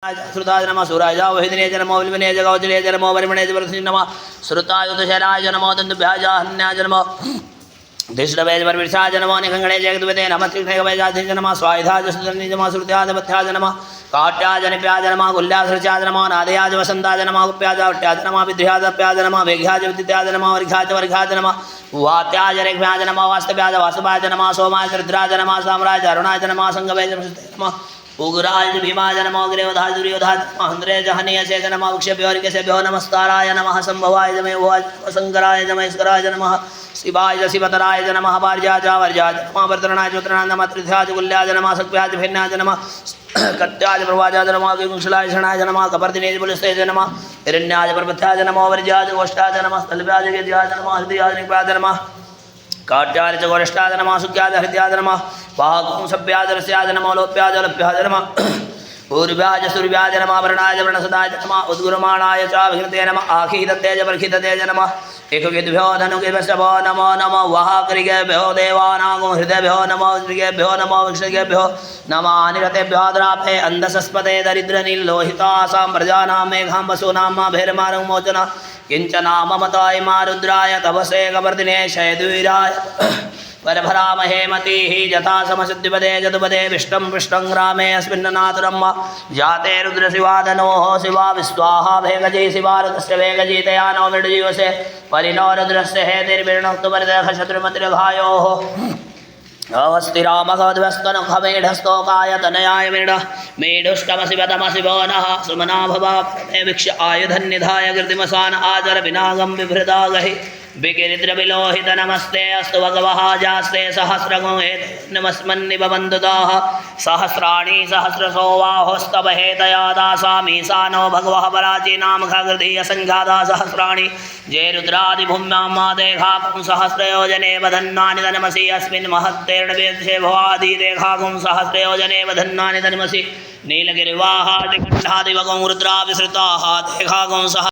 श्रुताय नमः सूराय वहिदिने नमो विलिमने जगौजले नमो वरिमणे जबरसिं नमः श्रुताय तुषराय नमो दन्तभ्याय हन्याय नमो दिष्टवेज वर्विषाय नमो निखंगणे जगद्वते नमः त्रिखगवेजाधि नमः स्वायुधाय सुदर्नि नमः श्रुत्याय पथ्याय नमः काट्याय निप्याय नमः गुल्यासृचाय नमः नादयाय वसन्ताय नमः उप्याय उट्याय नमः विद्याय प्याय नमः वेघ्याय विद्याय नमः वर्घ्याय नमः वात्याय रेघ्याय नमः वास्तव्याय वासवाय नमः सोमाय रुद्राय नमः साम्राय अरुणाय नमः संगवेज नमः उग्राय भीमाय नमो अग्रेवधाय दुर्योधाय महेन्द्रे जहनीयसे नमः वृक्षभ्यो ऋकेशभ्यो नमस्काराय नमः संभवाय नमः शंकराय नमस्काराय नमः शिवाय शिवतराय नमः वार्याय वर्याय नमः वर्तरणाय चोत्रणाय नमः त्रिध्याय कुल्याय नमः सक्व्याय भिन्नाय नमः कत्याय प्रवाजाय नमः विंशलाय शरणाय नमः कपर्दिने पुलिस्ते नमः हिरण्याय पर्वत्याय नमः वर्याय गोष्ठाय नमः स्थलव्याय गेद्याय नमः हृदयाय निपाय नमः काट्याय च गोष्ठाय नमः सुख्याय हृदयाय नमः वाहकं सभ्याय रस्याय नमः लोप्याय लभ्याय नमः पूर्व्याय सूर्याय नमः वर्णाय वर्णसदाय नमः उद्गुरमाणाय च विघ्नते नमः आखिदतेज वर्खिदतेज नमः एकविद्भ्यो धनुकेभ्यो नमो नमः वाहकरिकेभ्यो देवानागो हृदयभ्यो नमः ऋगेभ्यो नमः वृक्षिकेभ्यो नमः निरतेभ्यो द्रापे अन्धसस्पते दरिद्रनिर्लोहितासां प्रजानां मेघां वसूनां भैरमारं मोचन किञ्चनाममताय मा रुद्राय तपसे कवर्दिने शयद्वीराय परभरामहे मतिः यथा समसिद्धिपदे जदुपदे विष्टं पृष्टं ग्रामे अस्मिन्ननातुरं जाते रुद्रशिवादनोः शिवा विस्वाहा भेगजी शिवारुतस्य भेगजीतया नो मृडजीवसे परिणो रुद्रस्य हेतिर्विणोक्तुपरिदखशत्रुमतिर्घायोः अवस्थिरामगद्वस्तनखमेढस्तोकाय तनयाय मेढ मेढुष्टमशिवतमशिवो नः सुमना भवा वीक्ष आयुधन्निधाय कृतिमसान आचर विनागं बिभृदागहि विकिरिद्रविलोहित नमस्ते अस्तु भगवः जास्ते सहस्रगोहेत नमस्मन्निभवन्तुताः सहस्राणि सहस्रसो बाहोस्तवहेतया दासामीशानो भगवः पराचीनामखगृधीय संघाता सहस्राणि जे रुद्रादिभूम्यां मादेघाकुं सहस्रयोजने वधन्नानि तन्मसि अस्मिन् महत्तेर्णवेद्ये भवादिदेघाकुं सहस्रयोजने वधन्नानि तन्मसि नीलगिरिवाहादिखण्डादिवगं रुद्राविसृताः देघाकुं सह